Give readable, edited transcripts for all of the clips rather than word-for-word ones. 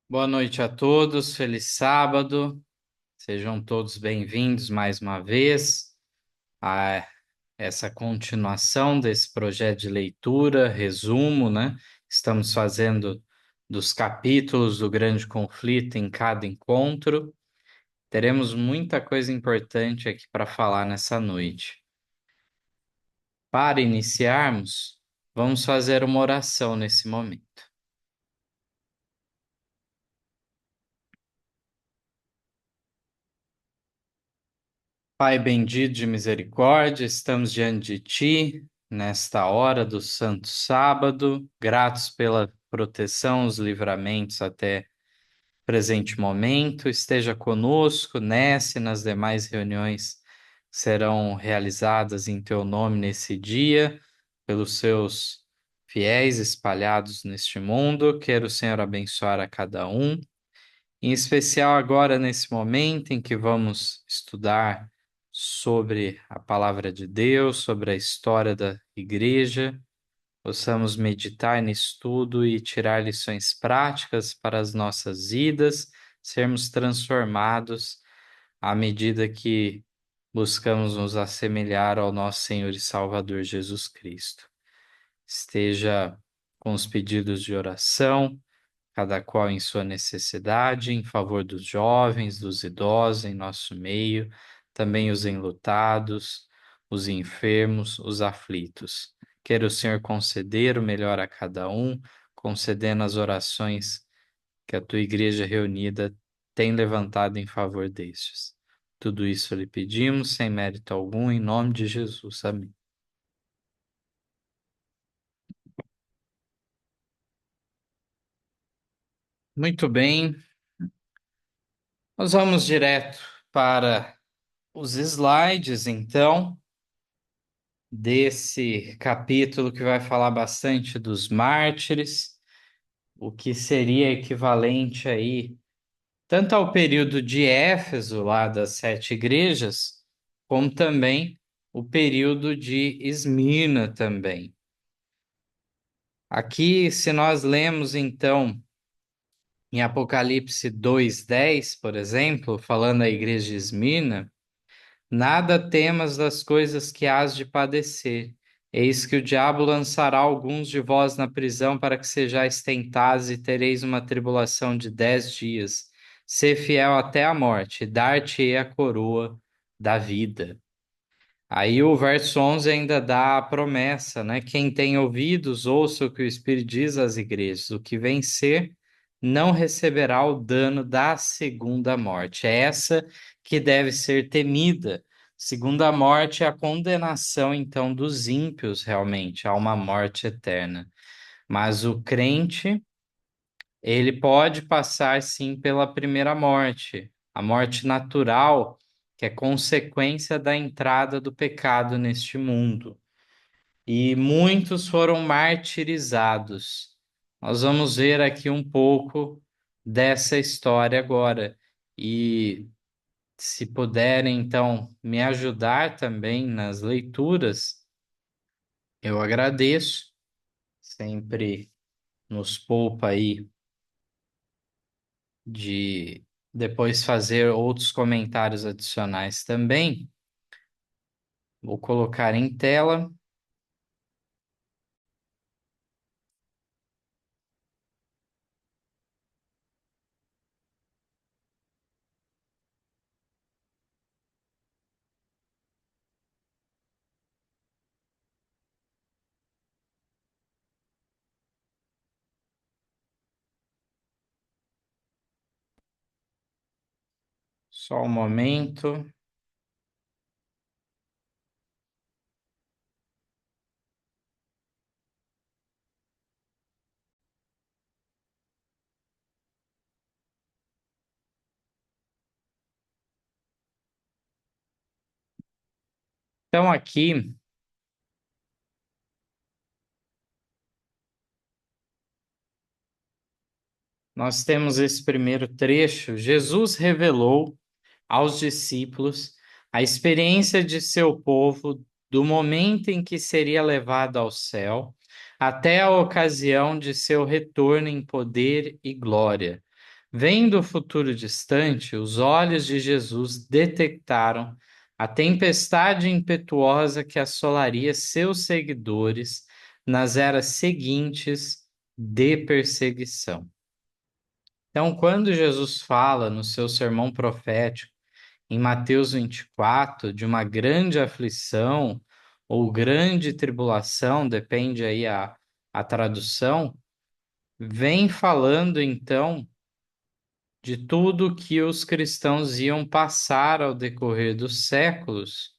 Boa noite a todos, feliz sábado, sejam todos bem-vindos mais uma vez a essa continuação desse projeto de leitura, resumo, né? Estamos fazendo dos capítulos do Grande Conflito em cada encontro. Teremos muita coisa importante aqui para falar nessa noite. Para iniciarmos, vamos fazer uma oração nesse momento. Pai bendito de misericórdia, estamos diante de Ti nesta hora do Santo Sábado, gratos pela proteção, os livramentos até presente momento. Esteja conosco nessa e nas demais reuniões que serão realizadas em Teu nome nesse dia, pelos Seus fiéis espalhados neste mundo. Quero o Senhor abençoar a cada um, em especial agora nesse momento em que vamos estudar sobre a palavra de Deus, sobre a história da igreja, possamos meditar nisso tudo e tirar lições práticas para as nossas vidas, sermos transformados à medida que buscamos nos assemelhar ao nosso Senhor e Salvador Jesus Cristo. Esteja com os pedidos de oração, cada qual em sua necessidade, em favor dos jovens, dos idosos em nosso meio, também os enlutados, os enfermos, os aflitos. Queira o Senhor conceder o melhor a cada um, concedendo as orações que a tua igreja reunida tem levantado em favor destes. Tudo isso lhe pedimos, sem mérito algum, em nome de Jesus. Amém. Muito bem, nós vamos direto para os slides, então, desse capítulo que vai falar bastante dos mártires, o que seria equivalente aí tanto ao período de Éfeso, lá das sete igrejas, como também o período de Esmirna também. Aqui, se nós lemos então em Apocalipse 2:10, por exemplo, falando da igreja de Esmirna, nada temas das coisas que hás de padecer. Eis que o diabo lançará alguns de vós na prisão para que sejais tentados e tereis uma tribulação de 10 dias. Sê fiel até a morte, e dar-te-ei a coroa da vida. Aí o verso 11 ainda dá a promessa, né? Quem tem ouvidos, ouça o que o Espírito diz às igrejas. O que vencer não receberá o dano da segunda morte. É essa que deve ser temida. Segunda morte é a condenação, então, dos ímpios, realmente, a uma morte eterna. Mas o crente, ele pode passar, sim, pela primeira morte, a morte natural, que é consequência da entrada do pecado neste mundo. E muitos foram martirizados. Nós vamos ver aqui um pouco dessa história agora. E se puderem, então, me ajudar também nas leituras, eu agradeço. Sempre nos poupa aí de depois fazer outros comentários adicionais também. Vou colocar em tela. Só um momento. Então, aqui nós temos esse primeiro trecho. Jesus revelou aos discípulos a experiência de seu povo do momento em que seria levado ao céu até a ocasião de seu retorno em poder e glória. Vendo o futuro distante, os olhos de Jesus detectaram a tempestade impetuosa que assolaria seus seguidores nas eras seguintes de perseguição. Então, quando Jesus fala no seu sermão profético, em Mateus 24, de uma grande aflição ou grande tribulação, depende aí a tradução, vem falando então de tudo que os cristãos iam passar ao decorrer dos séculos,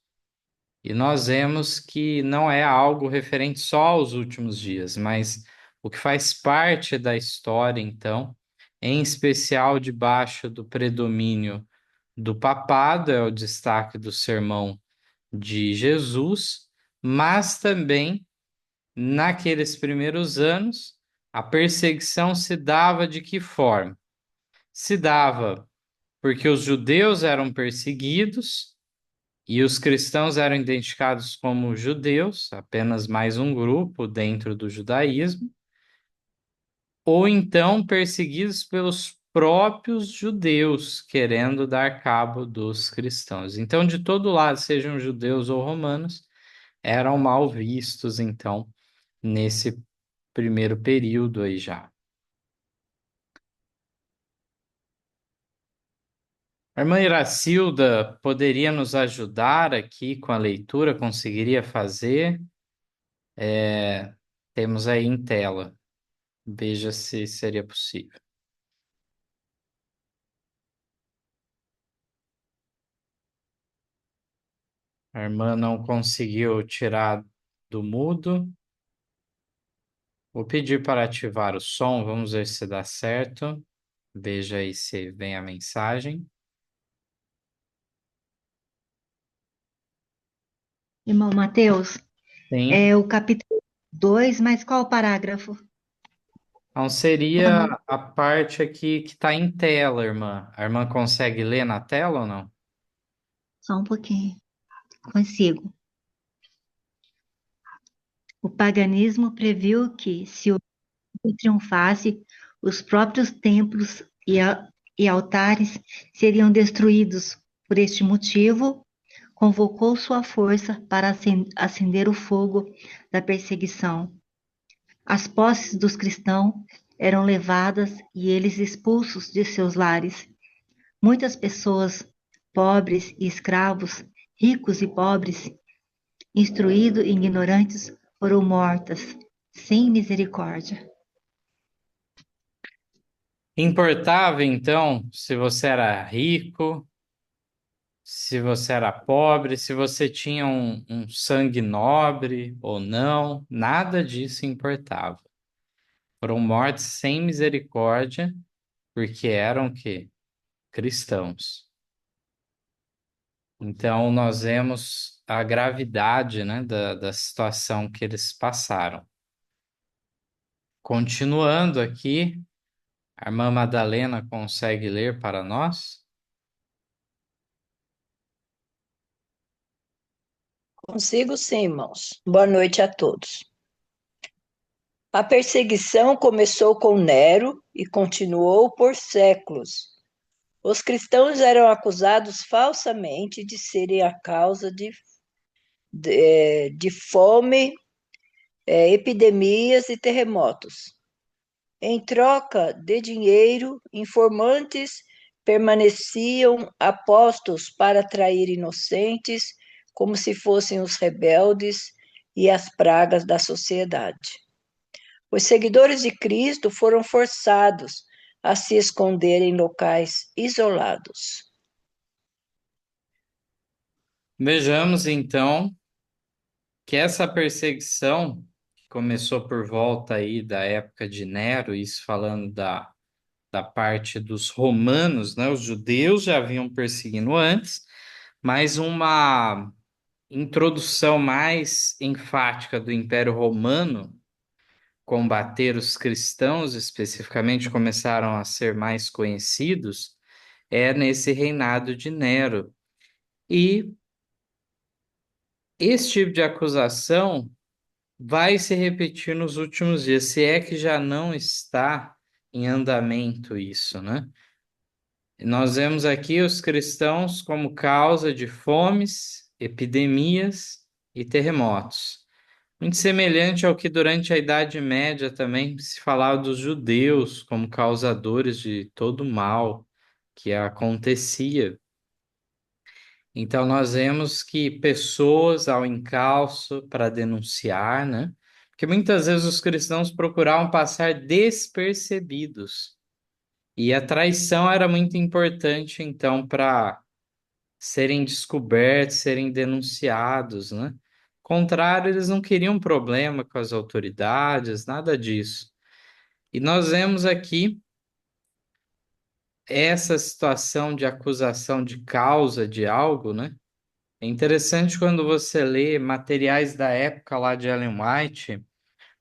e nós vemos que não é algo referente só aos últimos dias, mas o que faz parte da história, então, em especial debaixo do predomínio do papado, é o destaque do sermão de Jesus, mas também naqueles primeiros anos, a perseguição se dava de que forma? Se dava porque os judeus eram perseguidos e os cristãos eram identificados como judeus, apenas mais um grupo dentro do judaísmo, ou então perseguidos pelos próprios judeus, querendo dar cabo dos cristãos. Então, de todo lado, sejam judeus ou romanos, eram mal vistos, então, nesse primeiro período aí já. A irmã Iracilda poderia nos ajudar aqui com a leitura? Conseguiria fazer? Temos aí em tela. Veja se seria possível. A irmã não conseguiu tirar do mudo. Vou pedir para ativar o som. Vamos ver se dá certo. Veja aí se vem a mensagem. Irmão Mateus, Sim. é o capítulo 2, mas qual o parágrafo? Então Eu seria não, a parte aqui que está em tela, irmã. A irmã consegue ler na tela ou não? só um pouquinho, consigo. O paganismo previu que, se o mundo triunfasse, os próprios templos e altares seriam destruídos. Por este motivo, convocou sua força para acender o fogo da perseguição. As posses dos cristãos eram levadas e eles expulsos de seus lares. Muitas pessoas, pobres e escravos, ricos e pobres, instruídos e ignorantes, foram mortas, sem misericórdia. Importava, então, se você era rico, se você era pobre, se você tinha um sangue nobre ou não, nada disso importava. Foram mortos sem misericórdia, porque eram o quê? Cristãos. Então, nós vemos a gravidade, né, da situação que eles passaram. Continuando aqui, a irmã Madalena consegue ler para nós? Consigo sim, irmãos. Boa noite a todos. A perseguição começou com Nero e continuou por séculos. Os cristãos eram acusados falsamente de serem a causa de fome, epidemias e terremotos. Em troca de dinheiro, informantes permaneciam apostos para atrair inocentes, como se fossem os rebeldes e as pragas da sociedade. Os seguidores de Cristo foram forçados a se esconder em locais isolados. Vejamos então que essa perseguição que começou por volta aí da época de Nero, isso falando da parte dos romanos, né? Os judeus já haviam perseguindo antes, mas uma introdução mais enfática do Império Romano combater os cristãos, especificamente, começaram a ser mais conhecidos, é nesse reinado de Nero. E esse tipo de acusação vai se repetir nos últimos dias, se é que já não está em andamento isso, né? Nós vemos aqui os cristãos como causa de fomes, epidemias e terremotos. Muito semelhante ao que durante a Idade Média também se falava dos judeus como causadores de todo o mal que acontecia. Então, nós vemos que pessoas ao encalço para denunciar, né? Porque muitas vezes os cristãos procuravam passar despercebidos. E a traição era muito importante, então, para serem descobertos, serem denunciados, né? Contrário, eles não queriam problema com as autoridades, nada disso. E nós vemos aqui essa situação de acusação de causa de algo, né? É interessante quando você lê materiais da época lá de Ellen White,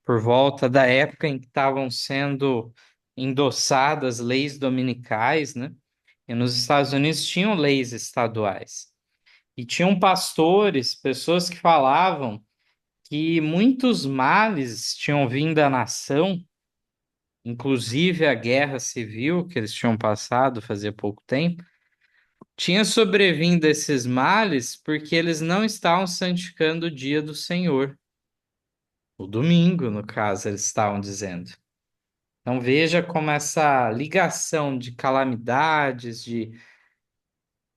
por volta da época em que estavam sendo endossadas leis dominicais, né? E nos Estados Unidos tinham leis estaduais. E tinham pastores, pessoas que falavam que muitos males tinham vindo à nação, inclusive a guerra civil que eles tinham passado fazia pouco tempo, tinha sobrevindo esses males porque eles não estavam santificando o dia do Senhor. O domingo, no caso, eles estavam dizendo. Então veja como essa ligação de calamidades, de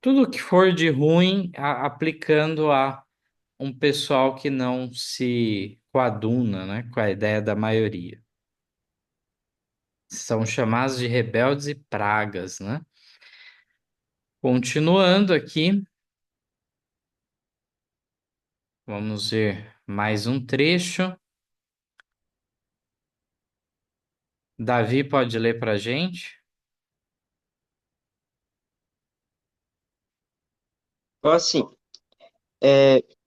tudo que for de ruim, aplicando a um pessoal que não se coaduna, né, com a ideia da maioria. São chamados de rebeldes e pragas, né? Continuando aqui, vamos ver mais um trecho. Davi pode ler para a gente? Então, assim,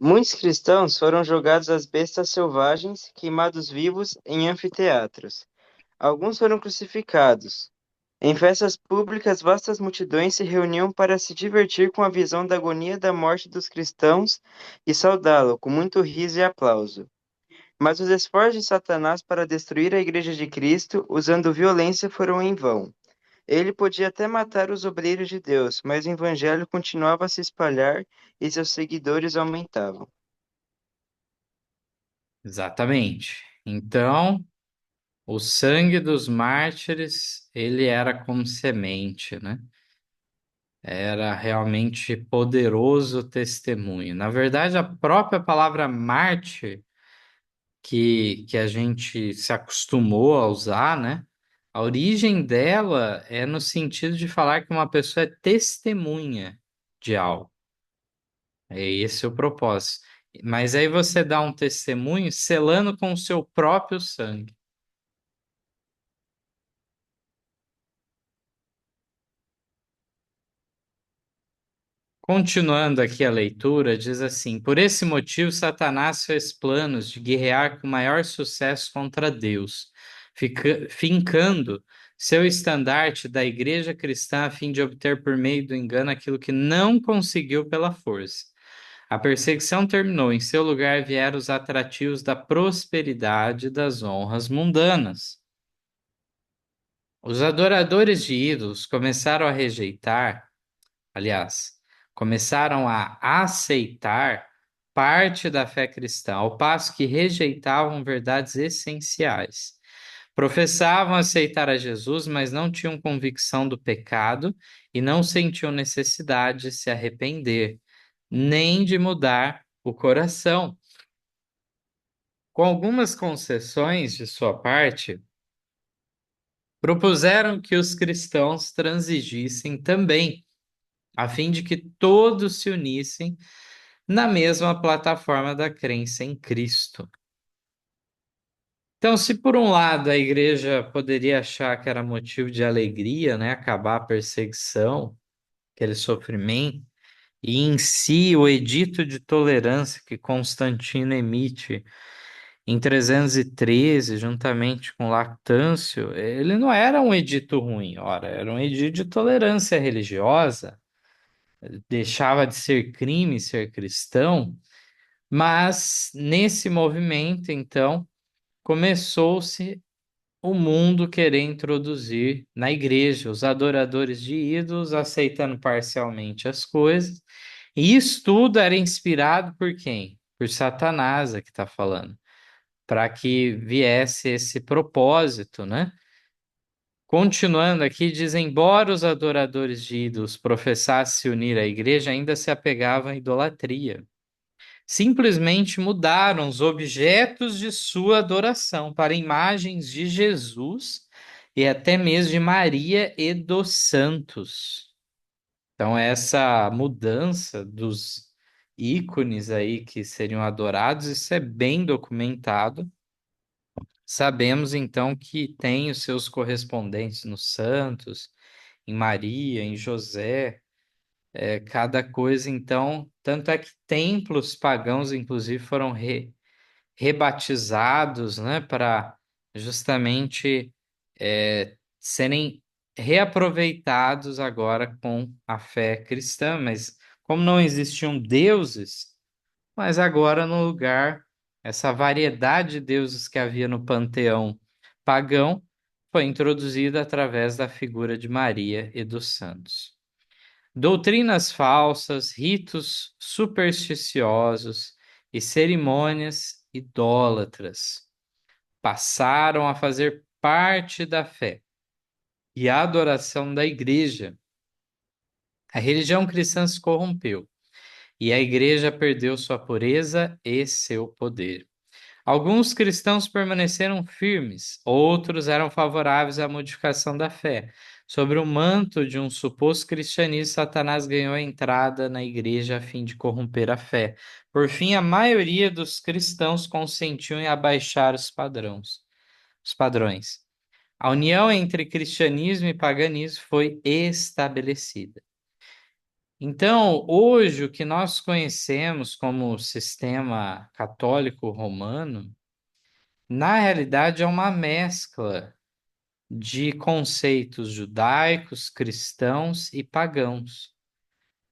muitos cristãos foram jogados às bestas selvagens, queimados vivos em anfiteatros. Alguns foram crucificados. Em festas públicas, vastas multidões se reuniam para se divertir com a visão da agonia da morte dos cristãos e saudá-lo com muito riso e aplauso. Mas os esforços de Satanás para destruir a Igreja de Cristo, usando violência, foram em vão. Ele podia até matar os obreiros de Deus, mas o evangelho continuava a se espalhar e seus seguidores aumentavam. Exatamente. Então, o sangue dos mártires, ele era como semente, né? Era realmente poderoso testemunho. Na verdade, a própria palavra mártir, que a gente se acostumou a usar, né? A origem dela é no sentido de falar que uma pessoa é testemunha de algo. É esse o propósito. Mas aí você dá um testemunho selando com o seu próprio sangue. Continuando aqui a leitura, diz assim: Por esse motivo, Satanás fez planos de guerrear com maior sucesso contra Deus, fincando seu estandarte da igreja cristã a fim de obter por meio do engano aquilo que não conseguiu pela força. A perseguição terminou, em seu lugar vieram os atrativos da prosperidade e das honras mundanas. Os adoradores de ídolos começaram a rejeitar, aliás, começaram a aceitar parte da fé cristã, ao passo que rejeitavam verdades essenciais. Professavam aceitar a Jesus, mas não tinham convicção do pecado e não sentiam necessidade de se arrepender, nem de mudar o coração. Com algumas concessões de sua parte, propuseram que os cristãos transigissem também, a fim de que todos se unissem na mesma plataforma da crença em Cristo. Então, se por um lado a igreja poderia achar que era motivo de alegria, né, acabar a perseguição, aquele sofrimento, e em si o edito de tolerância que Constantino emite em 313, juntamente com Lactâncio, ele não era um edito ruim, ora, era um edito de tolerância religiosa, deixava de ser crime ser cristão, mas nesse movimento, então, começou-se o mundo querer introduzir na igreja, os adoradores de ídolos aceitando parcialmente as coisas. E isso tudo era inspirado por quem? Por Satanás, que está falando, para que viesse esse propósito, né? Continuando aqui, diz: embora os adoradores de ídolos professassem se unir à igreja, ainda se apegavam à idolatria. Simplesmente mudaram os objetos de sua adoração para imagens de Jesus e até mesmo de Maria e dos santos. Então, essa mudança dos ícones aí que seriam adorados, isso é bem documentado. Sabemos então que tem os seus correspondentes nos santos, em Maria, em José, cada coisa então, tanto é que templos pagãos, inclusive, foram rebatizados, né, para justamente serem reaproveitados agora com a fé cristã, mas como não existiam deuses, mas agora no lugar, essa variedade de deuses que havia no panteão pagão foi introduzida através da figura de Maria e dos santos. Doutrinas falsas, ritos supersticiosos e cerimônias idólatras passaram a fazer parte da fé e a adoração da igreja. A religião cristã se corrompeu e a igreja perdeu sua pureza e seu poder. Alguns cristãos permaneceram firmes, outros eram favoráveis à modificação da fé. Sobre o manto de um suposto cristianismo, Satanás ganhou a entrada na igreja a fim de corromper a fé. Por fim, a maioria dos cristãos consentiu em abaixar os padrões. A união entre cristianismo e paganismo foi estabelecida. Então, hoje, o que nós conhecemos como sistema católico romano, na realidade, é uma mescla de conceitos judaicos, cristãos e pagãos.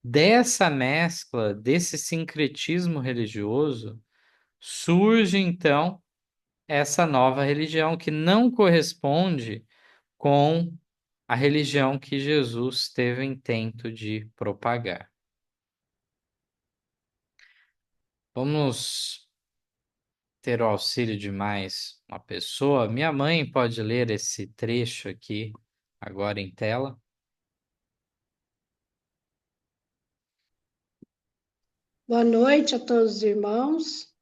Dessa mescla, desse sincretismo religioso, surge então essa nova religião que não corresponde com a religião que Jesus teve o intento de propagar. Vamos ter o auxílio de mais uma pessoa. Minha mãe pode ler esse trecho aqui agora em tela. Boa noite a todos os irmãos.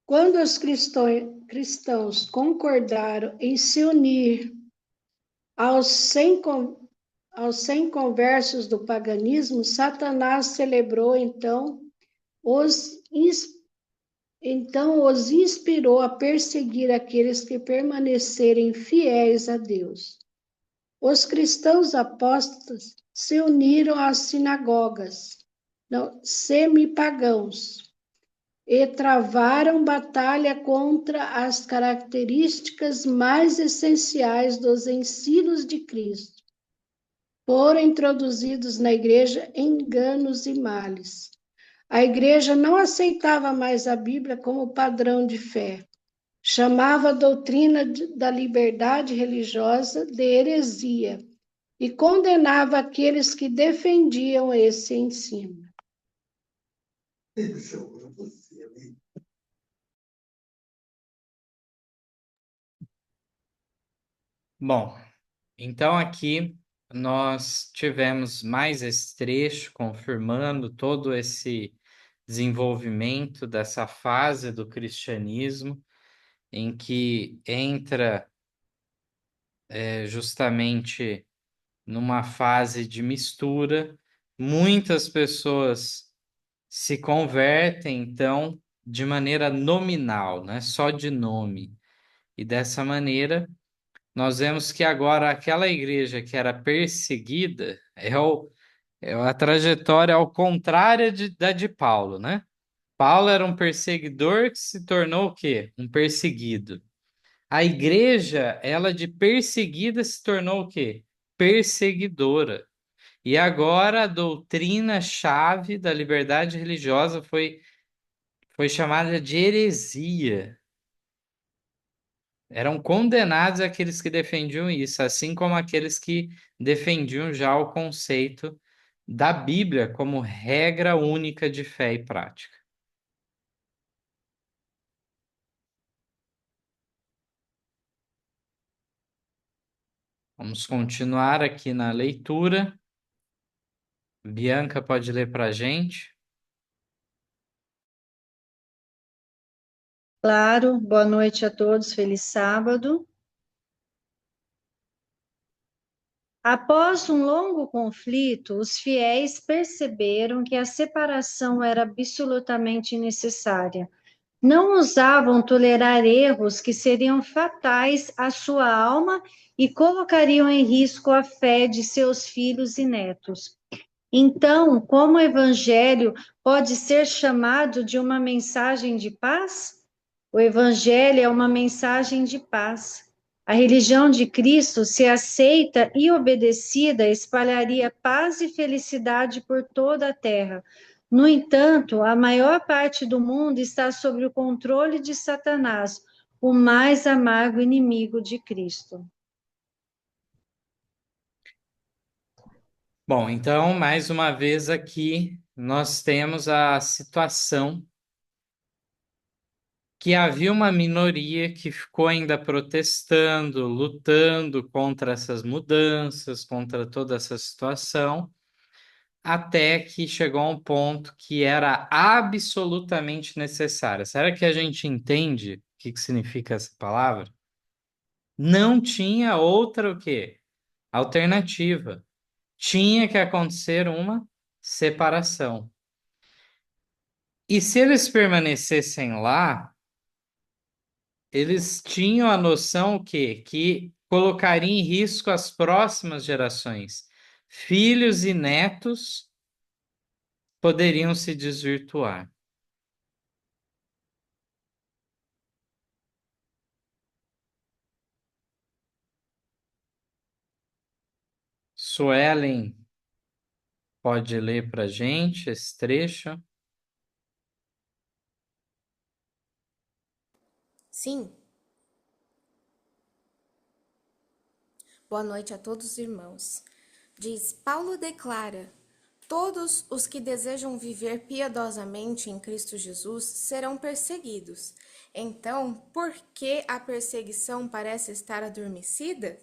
Quando os cristãos concordaram em se unir aos 100 conversos do paganismo, Satanás celebrou os os inspirou a perseguir aqueles que permanecerem fiéis a Deus. Os cristãos apóstatas se uniram às sinagogas, semipagãos, e travaram batalha contra as características mais essenciais dos ensinos de Cristo. Foram introduzidos na igreja enganos e males. A igreja não aceitava mais a Bíblia como padrão de fé. Chamava a doutrina da liberdade religiosa de heresia e condenava aqueles que defendiam esse ensino. Bom, então aqui nós tivemos mais esse trecho confirmando todo esse desenvolvimento dessa fase do cristianismo em que entra justamente numa fase de mistura. Muitas pessoas se convertem, então, de maneira nominal, né? Só de nome. E dessa maneira, nós vemos que agora aquela igreja que era perseguida é a trajetória ao contrário da de Paulo, né? Paulo era um perseguidor que se tornou o quê? Um perseguido. A igreja, ela de perseguida se tornou o quê? Perseguidora. E agora a doutrina-chave da liberdade religiosa foi chamada de heresia. Eram condenados aqueles que defendiam isso, assim como aqueles que defendiam já o conceito da Bíblia como regra única de fé e prática. Vamos continuar aqui na leitura. Bianca pode ler para a gente? Claro, boa noite a todos, feliz sábado. Após um longo conflito, os fiéis perceberam que a separação era absolutamente necessária. Não ousavam tolerar erros que seriam fatais à sua alma e colocariam em risco a fé de seus filhos e netos. Então, como o evangelho pode ser chamado de uma mensagem de paz? O Evangelho é uma mensagem de paz. A religião de Cristo, se aceita e obedecida, espalharia paz e felicidade por toda a terra. No entanto, a maior parte do mundo está sob o controle de Satanás, o mais amargo inimigo de Cristo. Bom, então, mais uma vez aqui, nós temos a situação que havia uma minoria que ficou ainda protestando, lutando contra essas mudanças, contra toda essa situação, até que chegou a um ponto que era absolutamente necessária. Será que a gente entende o que significa essa palavra? Não tinha outra o quê? Alternativa. Tinha que acontecer uma separação. E se eles permanecessem lá, eles tinham a noção o quê? Que colocaria em risco as próximas gerações. Filhos e netos poderiam se desvirtuar. Suelen pode ler para a gente esse trecho? Sim. Boa noite a todos os irmãos. Diz, Paulo declara, todos os que desejam viver piedosamente em Cristo Jesus serão perseguidos. Então, por que a perseguição parece estar adormecida?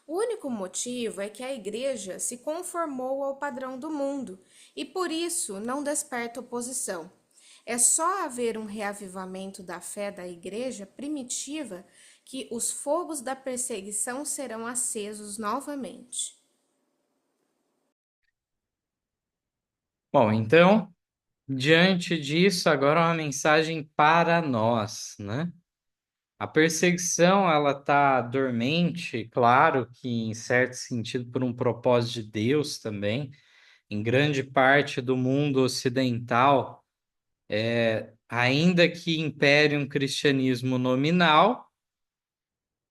O único motivo é que a igreja se conformou ao padrão do mundo e por isso não desperta oposição. É só haver um reavivamento da fé da igreja primitiva que os fogos da perseguição serão acesos novamente. Bom, então, diante disso, agora uma mensagem para nós, né? A perseguição, ela está dormente, claro que em certo sentido por um propósito de Deus também. Em grande parte do mundo ocidental, ainda que impere um cristianismo nominal,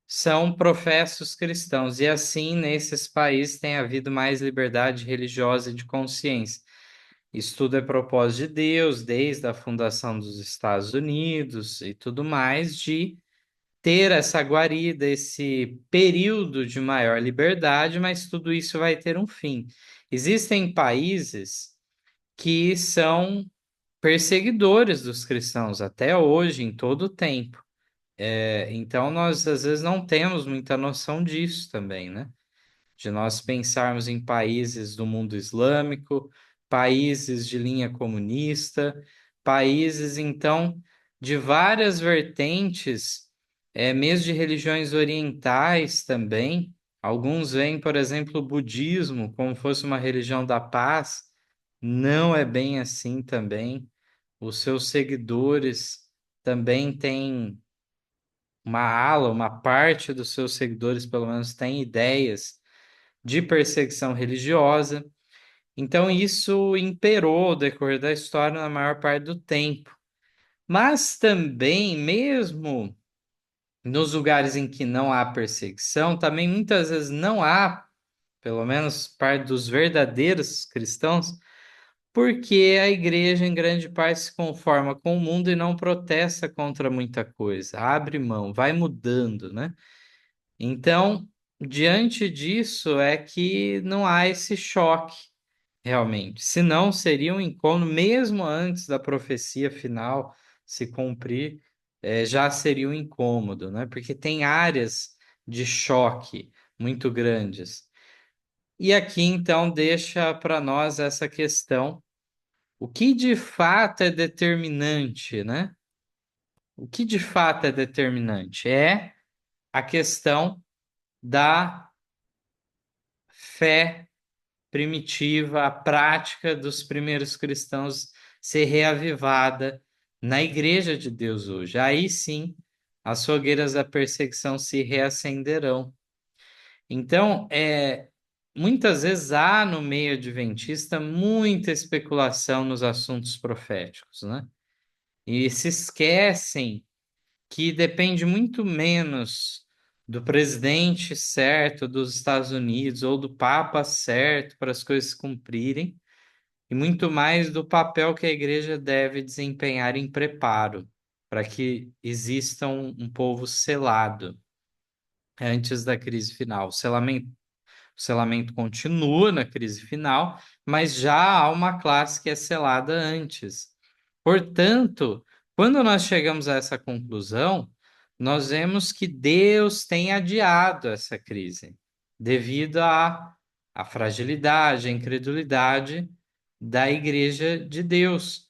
são professos cristãos. E assim, nesses países tem havido mais liberdade religiosa e de consciência. Isso tudo é propósito de Deus, desde a fundação dos Estados Unidos e tudo mais, de ter essa guarida, esse período de maior liberdade, mas tudo isso vai ter um fim. Existem países que são perseguidores dos cristãos até hoje, em todo o tempo. Então, nós às vezes não temos muita noção disso também, né? De nós pensarmos em países do mundo islâmico, países de linha comunista, países, então, de várias vertentes, mesmo de religiões orientais também. Alguns veem, por exemplo, o budismo como fosse uma religião da paz. Não é bem assim também. Os seus seguidores também têm uma ala, uma parte dos seus seguidores, pelo menos, tem ideias de perseguição religiosa. Então, isso imperou ao decorrer da história na maior parte do tempo. Mas também, mesmo nos lugares em que não há perseguição, também muitas vezes não há, pelo menos parte dos verdadeiros cristãos, porque a igreja, em grande parte, se conforma com o mundo e não protesta contra muita coisa, abre mão, vai mudando, né? Então, diante disso, é que não há esse choque, realmente. Senão, seria um incômodo, mesmo antes da profecia final se cumprir, já seria um incômodo, né? Porque tem áreas de choque muito grandes. E aqui, então, deixa para nós essa questão. O que de fato é determinante, né? O que de fato é determinante é a questão da fé primitiva, a prática dos primeiros cristãos ser reavivada na Igreja de Deus hoje. Aí sim, as fogueiras da perseguição se reacenderão. Então, muitas vezes há no meio adventista muita especulação nos assuntos proféticos, né? E se esquecem que depende muito menos do presidente certo dos Estados Unidos ou do Papa certo para as coisas se cumprirem, e muito mais do papel que a igreja deve desempenhar em preparo para que exista um povo selado antes da crise final. O selamento continua na crise final, mas já há uma classe que é selada antes. Portanto, quando nós chegamos a essa conclusão, nós vemos que Deus tem adiado essa crise, devido à fragilidade, à incredulidade da Igreja de Deus.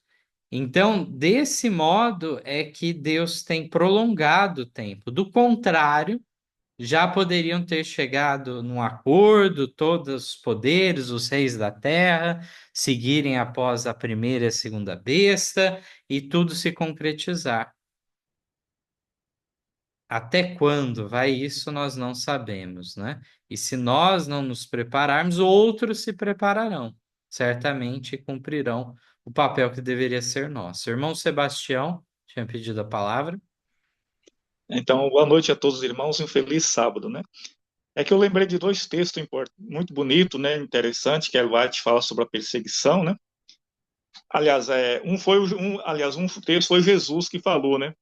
Então, desse modo é que Deus tem prolongado o tempo. Do contrário, já poderiam ter chegado num acordo, todos os poderes, os reis da terra, seguirem após a primeira e a segunda besta e tudo se concretizar. Até quando vai isso, nós não sabemos, né? E se nós não nos prepararmos, outros se prepararão, certamente cumprirão o papel que deveria ser nosso. Irmão Sebastião, tinha pedido a palavra. Então, boa noite a todos os irmãos e um feliz sábado, né? É que eu lembrei de dois textos muito bonitos, né? Interessante, que Ellen White fala sobre a perseguição, né? Aliás, um texto foi Jesus que falou, né?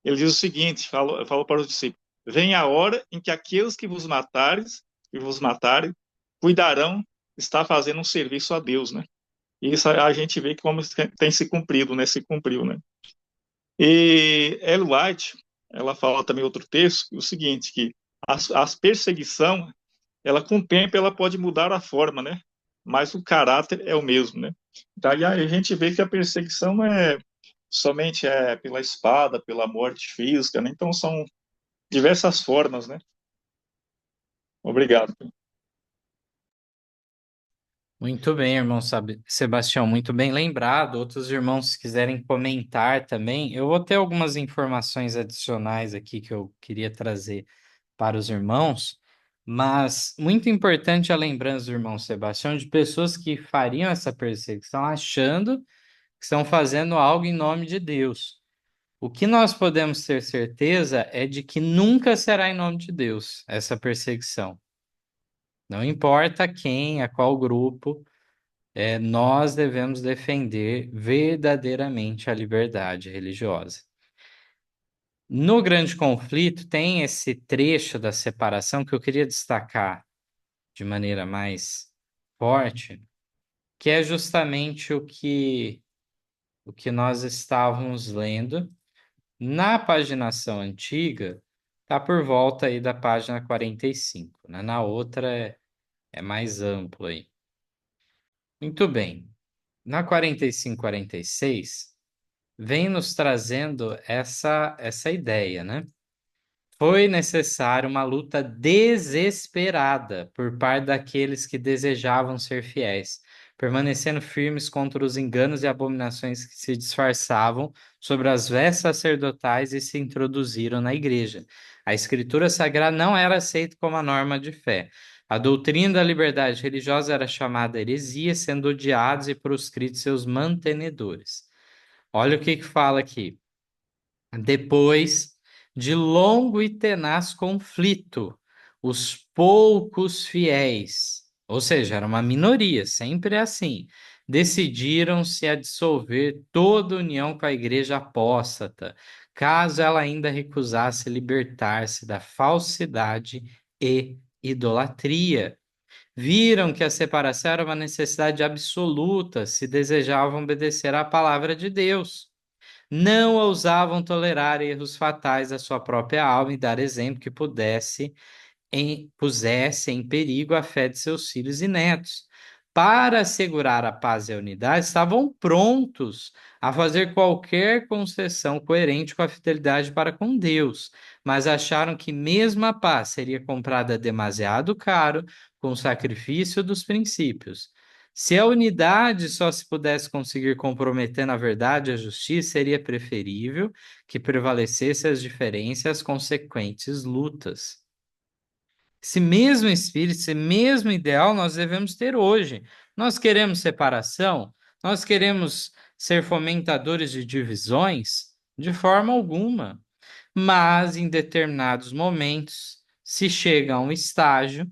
Ele diz o seguinte, falou para os discípulos: vem a hora em que aqueles que vos matarem, cuidarão estar fazendo um serviço a Deus, né? E isso a gente vê que como tem se cumprido, né? Se cumpriu, né? E Ellen White, ela fala também outro texto, o seguinte, que as perseguição, ela com o tempo ela pode mudar a forma, né? Mas o caráter é o mesmo, né? Daí a gente vê que a perseguição não é somente pela espada, pela morte física, né? Então são diversas formas, né? Obrigado. Muito bem, irmão Sebastião, muito bem lembrado. Outros irmãos, se quiserem comentar também, eu vou ter algumas informações adicionais aqui que eu queria trazer para os irmãos, mas muito importante a lembrança do irmão Sebastião de pessoas que fariam essa perseguição achando que estão fazendo algo em nome de Deus. O que nós podemos ter certeza é de que nunca será em nome de Deus essa perseguição. Não importa quem, a qual grupo, nós devemos defender verdadeiramente a liberdade religiosa. No grande conflito, tem esse trecho da separação que eu queria destacar de maneira mais forte, que é justamente o que nós estávamos lendo. Na paginação antiga, está por volta aí da página 45, né? Na outra é mais amplo aí. Muito bem. Na 45, 46, vem nos trazendo essa ideia, né? Foi necessária uma luta desesperada por parte daqueles que desejavam ser fiéis, permanecendo firmes contra os enganos e abominações que se disfarçavam sobre as vestes sacerdotais e se introduziram na igreja. A Escritura Sagrada não era aceita como a norma de fé. A doutrina da liberdade religiosa era chamada heresia, sendo odiados e proscritos seus mantenedores. Olha o que fala aqui. Depois de longo e tenaz conflito, os poucos fiéis, ou seja, era uma minoria, sempre é assim, decidiram-se a dissolver toda união com a igreja apóstata, caso ela ainda recusasse libertar-se da falsidade e idolatria. Viram que a separação era uma necessidade absoluta se desejavam obedecer à palavra de Deus. Não ousavam tolerar erros fatais à sua própria alma e dar exemplo que pusesse em perigo a fé de seus filhos e netos. Para assegurar a paz e a unidade, estavam prontos a fazer qualquer concessão coerente com a fidelidade para com Deus, mas acharam que mesmo a paz seria comprada demasiado caro com o sacrifício dos princípios. Se a unidade só se pudesse conseguir comprometendo a verdade e a justiça, seria preferível que prevalecessem as diferenças e as consequentes lutas. Esse mesmo espírito, esse mesmo ideal nós devemos ter hoje. Nós queremos separação? Nós queremos ser fomentadores de divisões? De forma alguma. Mas em determinados momentos se chega a um estágio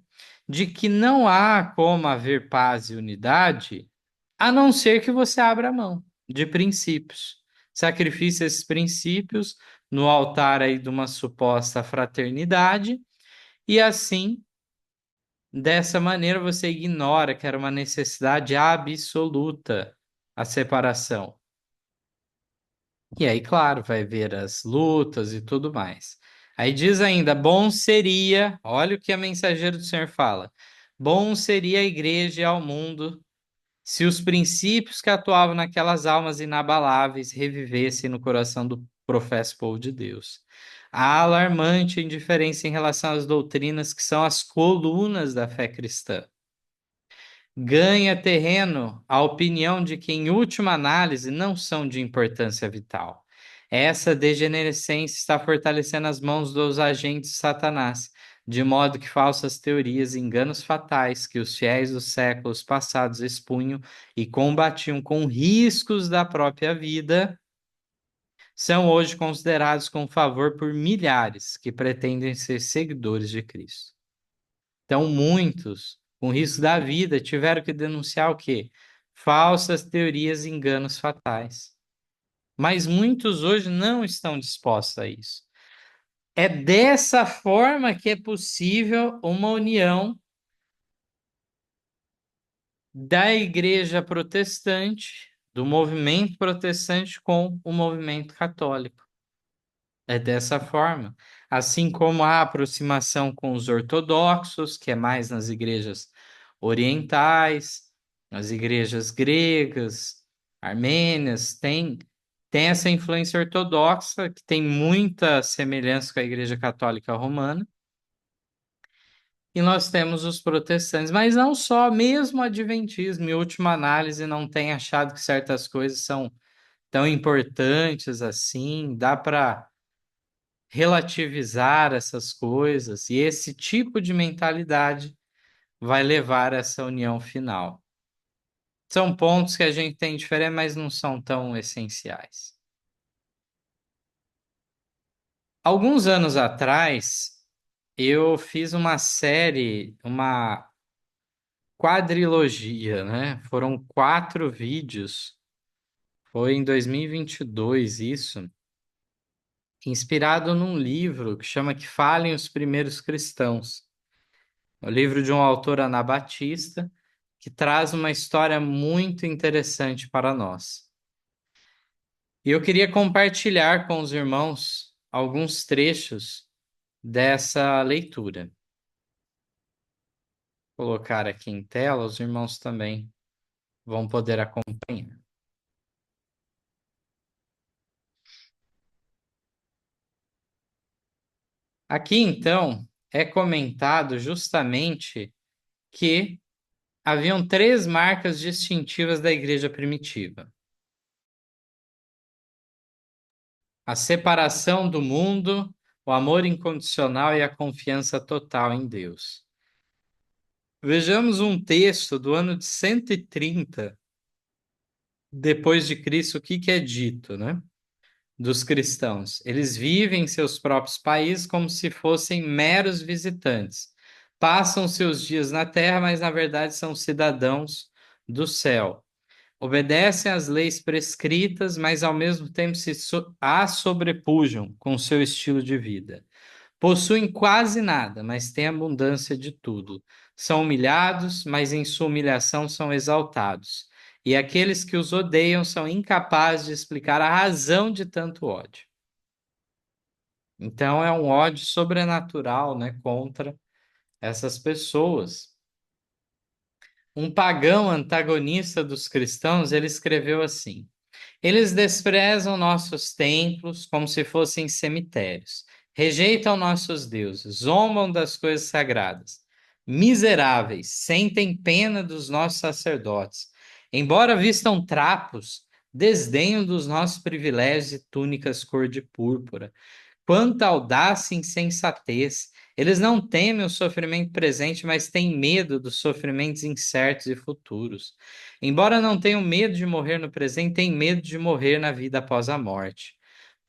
de que não há como haver paz e unidade, a não ser que você abra mão de princípios. Sacrifique esses princípios no altar aí de uma suposta fraternidade e assim, dessa maneira, você ignora que era uma necessidade absoluta a separação. E aí, claro, vai ver as lutas e tudo mais. Aí diz ainda: bom seria, olha o que a mensageira do Senhor fala, bom seria a igreja e ao mundo se os princípios que atuavam naquelas almas inabaláveis revivessem no coração do professo povo de Deus. A alarmante indiferença em relação às doutrinas que são as colunas da fé cristã. Ganha terreno a opinião de que, em última análise, não são de importância vital. Essa degenerescência está fortalecendo as mãos dos agentes de Satanás, de modo que falsas teorias e enganos fatais que os fiéis dos séculos passados expunham e combatiam com riscos da própria vida são hoje considerados com favor por milhares que pretendem ser seguidores de Cristo. Então, muitos, com risco da vida, tiveram que denunciar o quê? Falsas teorias e enganos fatais. Mas muitos hoje não estão dispostos a isso. É dessa forma que é possível uma união da igreja protestante, do movimento protestante com o movimento católico. É dessa forma. Assim como a aproximação com os ortodoxos, que é mais nas igrejas orientais, nas igrejas gregas, armênias, tem essa influência ortodoxa, que tem muita semelhança com a Igreja Católica Romana. E nós temos os protestantes, mas não só, mesmo o adventismo, em última análise, não tem achado que certas coisas são tão importantes assim, dá para relativizar essas coisas, e esse tipo de mentalidade vai levar a essa união final. São pontos que a gente tem diferente, mas não são tão essenciais. Alguns anos atrás, eu fiz uma série, uma quadrilogia, né? Foram 4 vídeos. Foi em 2022 isso, inspirado num livro que chama Que Falem os Primeiros Cristãos. O livro de um autor anabatista que traz uma história muito interessante para nós. E eu queria compartilhar com os irmãos alguns trechos dessa leitura. Vou colocar aqui em tela, os irmãos também vão poder acompanhar. Aqui, então, é comentado justamente que haviam 3 marcas distintivas da igreja primitiva: a separação do mundo, o amor incondicional e a confiança total em Deus. Vejamos um texto do ano de 130 depois de Cristo, o que é dito, né? Dos cristãos. Eles vivem em seus próprios países como se fossem meros visitantes. Passam seus dias na terra, mas na verdade são cidadãos do céu. Obedecem às leis prescritas, mas ao mesmo tempo as sobrepujam com seu estilo de vida. Possuem quase nada, mas têm abundância de tudo. São humilhados, mas em sua humilhação são exaltados. E aqueles que os odeiam são incapazes de explicar a razão de tanto ódio. Então é um ódio sobrenatural, né, contra essas pessoas. Um pagão antagonista dos cristãos, ele escreveu assim: eles desprezam nossos templos como se fossem cemitérios, rejeitam nossos deuses, zombam das coisas sagradas. Miseráveis, sentem pena dos nossos sacerdotes. Embora vistam trapos, desdenham dos nossos privilégios e túnicas cor de púrpura. Quanta audácia e insensatez! Eles não temem o sofrimento presente, mas têm medo dos sofrimentos incertos e futuros. Embora não tenham medo de morrer no presente, têm medo de morrer na vida após a morte.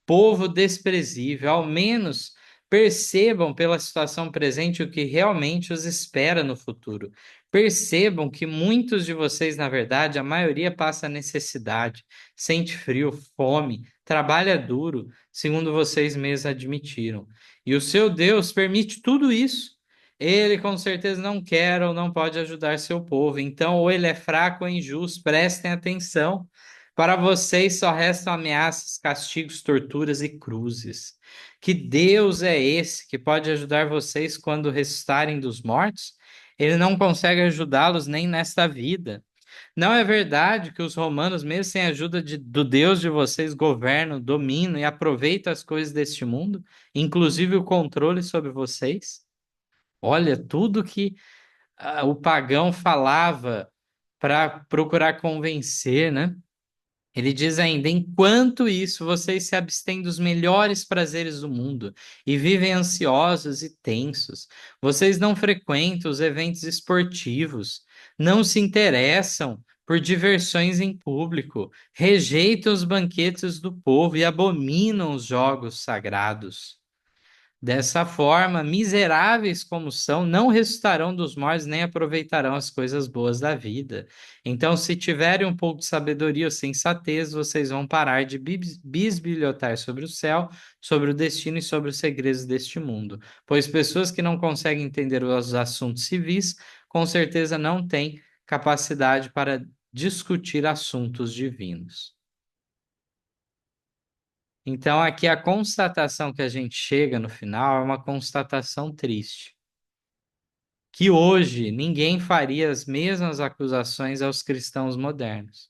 Povo desprezível, ao menos percebam pela situação presente o que realmente os espera no futuro. Percebam que muitos de vocês, na verdade, a maioria passa necessidade, sente frio, fome, trabalha duro, segundo vocês mesmos admitiram. E o seu Deus permite tudo isso. Ele com certeza não quer ou não pode ajudar seu povo. Então, ou ele é fraco ou injusto, prestem atenção. Para vocês só restam ameaças, castigos, torturas e cruzes. Que Deus é esse que pode ajudar vocês quando ressuscitarem dos mortos? Ele não consegue ajudá-los nem nesta vida. Não é verdade que os romanos, mesmo sem a ajuda do Deus de vocês, governam, dominam e aproveitam as coisas deste mundo, inclusive o controle sobre vocês? Olha, tudo que o pagão falava para procurar convencer, né? Ele diz ainda: enquanto isso, vocês se abstêm dos melhores prazeres do mundo e vivem ansiosos e tensos. Vocês não frequentam os eventos esportivos, não se interessam por diversões em público, rejeitam os banquetes do povo e abominam os jogos sagrados. Dessa forma, miseráveis como são, não ressuscitarão dos mortos nem aproveitarão as coisas boas da vida. Então, se tiverem um pouco de sabedoria ou sensatez, vocês vão parar de bisbilhotar sobre o céu, sobre o destino e sobre os segredos deste mundo. Pois pessoas que não conseguem entender os assuntos civis, com certeza não têm capacidade para discutir assuntos divinos. Então, aqui a constatação que a gente chega no final é uma constatação triste. Que hoje ninguém faria as mesmas acusações aos cristãos modernos.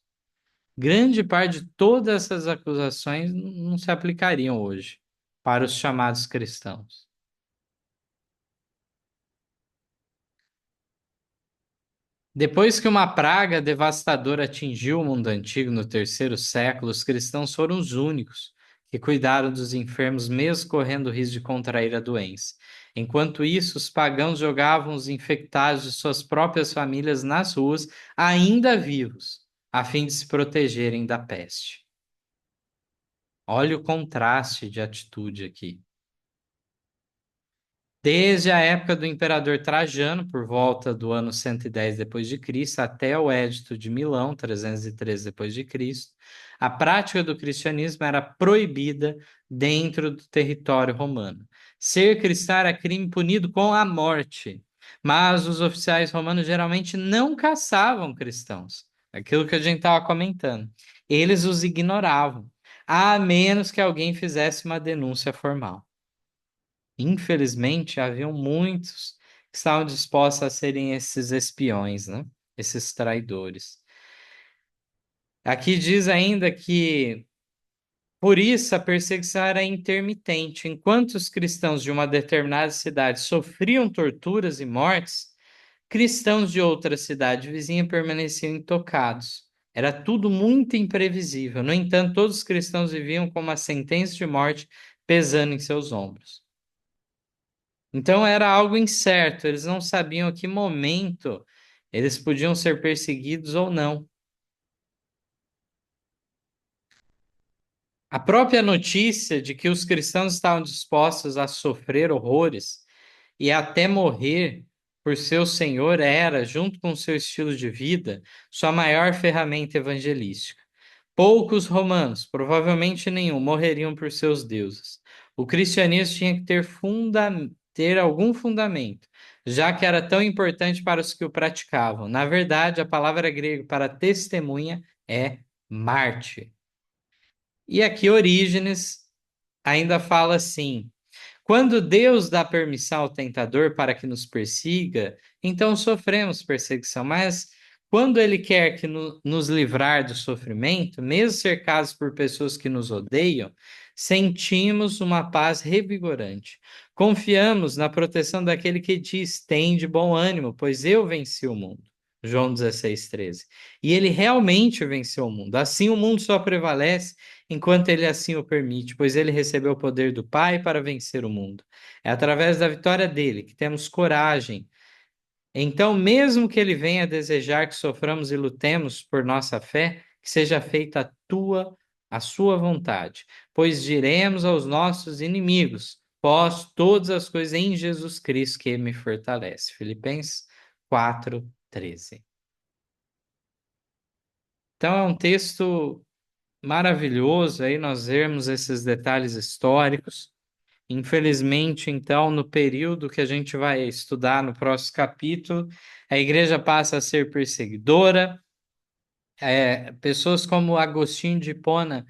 Grande parte de todas essas acusações não se aplicariam hoje para os chamados cristãos. Depois que uma praga devastadora atingiu o mundo antigo no terceiro século, os cristãos foram os únicos que cuidaram dos enfermos, mesmo correndo o risco de contrair a doença. Enquanto isso, os pagãos jogavam os infectados de suas próprias famílias nas ruas, ainda vivos, a fim de se protegerem da peste. Olha o contraste de atitude aqui. Desde a época do imperador Trajano, por volta do ano 110 depois de Cristo, até o Edito de Milão, 313 depois de Cristo, a prática do cristianismo era proibida dentro do território romano. Ser cristão era crime punido com a morte, mas os oficiais romanos geralmente não caçavam cristãos. Aquilo que a gente estava comentando. Eles os ignoravam, a menos que alguém fizesse uma denúncia formal. Infelizmente, haviam muitos que estavam dispostos a serem esses espiões, né? Esses traidores. Aqui diz ainda que, por isso, a perseguição era intermitente. Enquanto os cristãos de uma determinada cidade sofriam torturas e mortes, cristãos de outra cidade vizinha permaneciam intocados. Era tudo muito imprevisível. No entanto, todos os cristãos viviam com uma sentença de morte pesando em seus ombros. Então era algo incerto, eles não sabiam a que momento eles podiam ser perseguidos ou não. A própria notícia de que os cristãos estavam dispostos a sofrer horrores e até morrer por seu senhor era, junto com seu estilo de vida, sua maior ferramenta evangelística. Poucos romanos, provavelmente nenhum, morreriam por seus deuses. O cristianismo tinha que ter algum fundamento, já que era tão importante para os que o praticavam. Na verdade, a palavra grega para testemunha é mártir. E aqui Orígenes ainda fala assim: quando Deus dá permissão ao tentador para que nos persiga, então sofremos perseguição. Mas quando Ele quer que nos livrar do sofrimento, mesmo cercados por pessoas que nos odeiam, sentimos uma paz revigorante. Confiamos na proteção daquele que diz: tem de bom ânimo, pois eu venci o mundo. João 16:13. E ele realmente venceu o mundo. Assim o mundo só prevalece enquanto ele assim o permite, pois ele recebeu o poder do Pai para vencer o mundo. É através da vitória dele que temos coragem. Então, mesmo que ele venha desejar que soframos e lutemos por nossa fé, que seja feita a sua vontade, pois diremos aos nossos inimigos: posso todas as coisas em Jesus Cristo que me fortalece. Filipenses 4:13. Então, é um texto maravilhoso aí nós vermos esses detalhes históricos. Infelizmente, então, no período que a gente vai estudar no próximo capítulo, a igreja passa a ser perseguidora. Pessoas como Agostinho de Hipona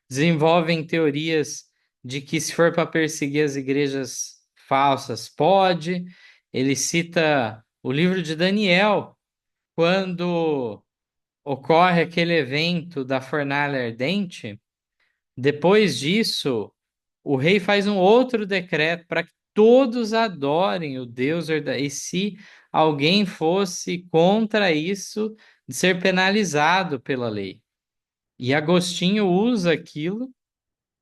desenvolvem teorias de que se for para perseguir as igrejas falsas, pode. Ele cita o livro de Daniel, quando ocorre aquele evento da fornalha ardente. Depois disso, o rei faz um outro decreto para que todos adorem o Deus verdadeiro. E se alguém fosse contra isso, de ser penalizado pela lei. E Agostinho usa aquilo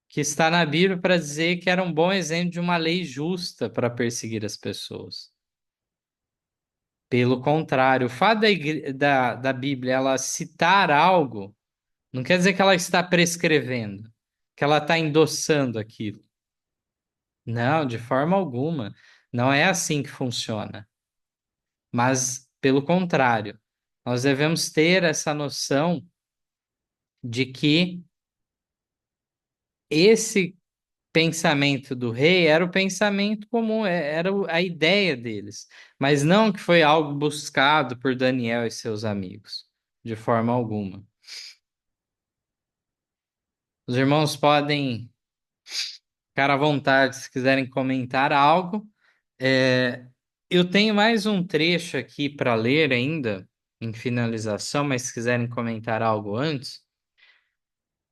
que está na Bíblia para dizer que era um bom exemplo de uma lei justa para perseguir as pessoas. Pelo contrário, o fato da Bíblia ela citar algo não quer dizer que ela está prescrevendo, que ela está endossando aquilo. Não, de forma alguma. Não é assim que funciona. Mas, pelo contrário, nós devemos ter essa noção de que esse pensamento do rei era o pensamento comum, era a ideia deles, mas não que foi algo buscado por Daniel e seus amigos, de forma alguma. Os irmãos podem ficar à vontade se quiserem comentar algo. Eu tenho mais um trecho aqui para ler ainda, em finalização, mas se quiserem comentar algo antes.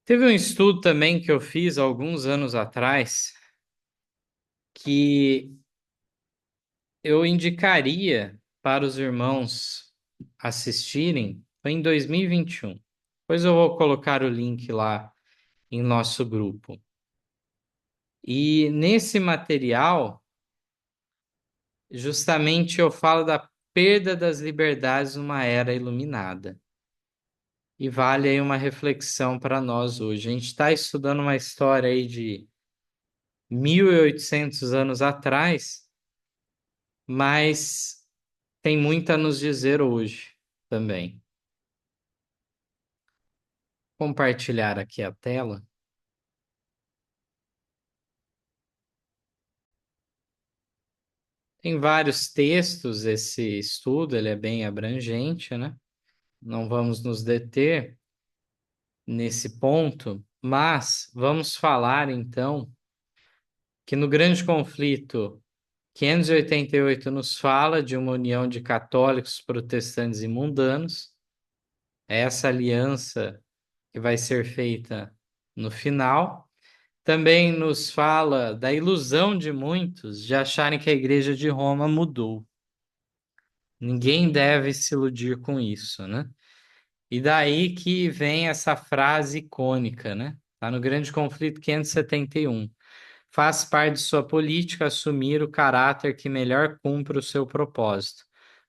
Teve um estudo também que eu fiz alguns anos atrás, que eu indicaria para os irmãos assistirem, foi em 2021. Depois eu vou colocar o link lá em nosso grupo. E nesse material, justamente eu falo da perda das liberdades numa era iluminada. E vale aí uma reflexão para nós hoje. A gente está estudando uma história aí de 1800 anos atrás, mas tem muito a nos dizer hoje também. Compartilhar aqui a tela. Tem vários textos, esse estudo, ele é bem abrangente, né? Não vamos nos deter nesse ponto, mas vamos falar então que no grande conflito 588 nos fala de uma união de católicos, protestantes e mundanos. É essa aliança que vai ser feita no final. Também nos fala da ilusão de muitos de acharem que a Igreja de Roma mudou. Ninguém deve se iludir com isso, né? E daí que vem essa frase icônica, né? Está no Grande Conflito 571. Faz parte de sua política assumir o caráter que melhor cumpre o seu propósito,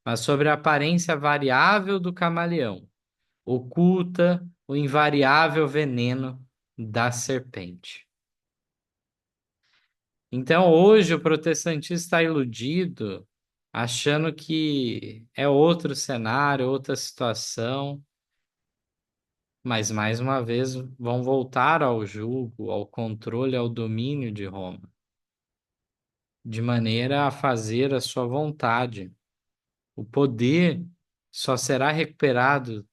mas sobre a aparência variável do camaleão, oculta o invariável veneno da serpente. Então, hoje, o protestantismo está iludido achando que é outro cenário, outra situação, mas mais uma vez vão voltar ao jugo, ao controle, ao domínio de Roma, de maneira a fazer a sua vontade. O poder só será recuperado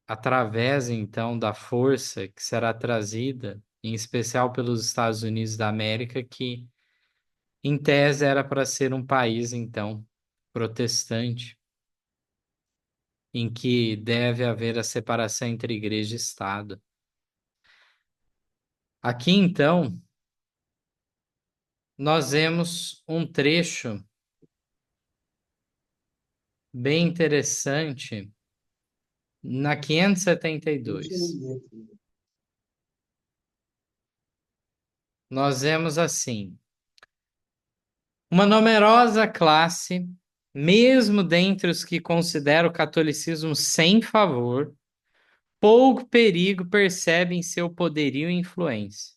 através, então, da força que será trazida, em especial pelos Estados Unidos da América, que, em tese, era para ser um país, então, protestante, em que deve haver a separação entre igreja e Estado. Aqui, então, nós vemos um trecho bem interessante na 572. Nós vemos assim: uma numerosa classe, mesmo dentre os que consideram o catolicismo sem favor, pouco perigo percebe em seu poderio e influência.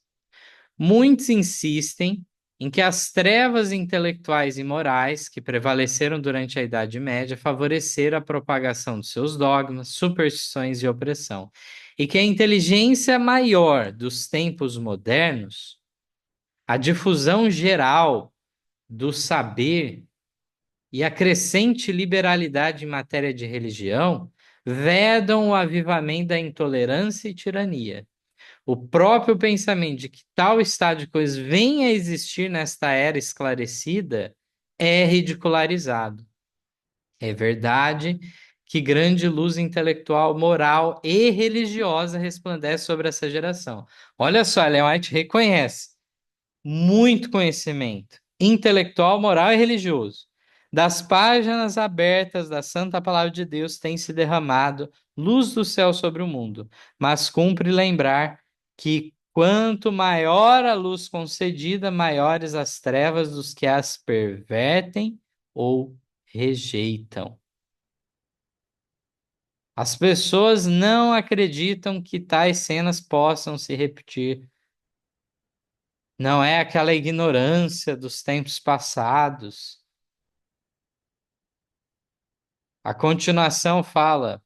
Muitos insistem em que as trevas intelectuais e morais que prevaleceram durante a Idade Média favoreceram a propagação de seus dogmas, superstições e opressão, e que a inteligência maior dos tempos modernos, a difusão geral do saber e a crescente liberalidade em matéria de religião vedam o avivamento da intolerância e tirania. O próprio pensamento de que tal estado de coisas venha a existir nesta era esclarecida é ridicularizado. É verdade que grande luz intelectual, moral e religiosa resplandece sobre essa geração. Olha só, Ellen White reconhece muito conhecimento intelectual, moral e religioso. Das páginas abertas da Santa Palavra de Deus tem se derramado luz do céu sobre o mundo, mas cumpre lembrar que quanto maior a luz concedida, maiores as trevas dos que as pervertem ou rejeitam. As pessoas não acreditam que tais cenas possam se repetir. Não é aquela ignorância dos tempos passados. A continuação fala: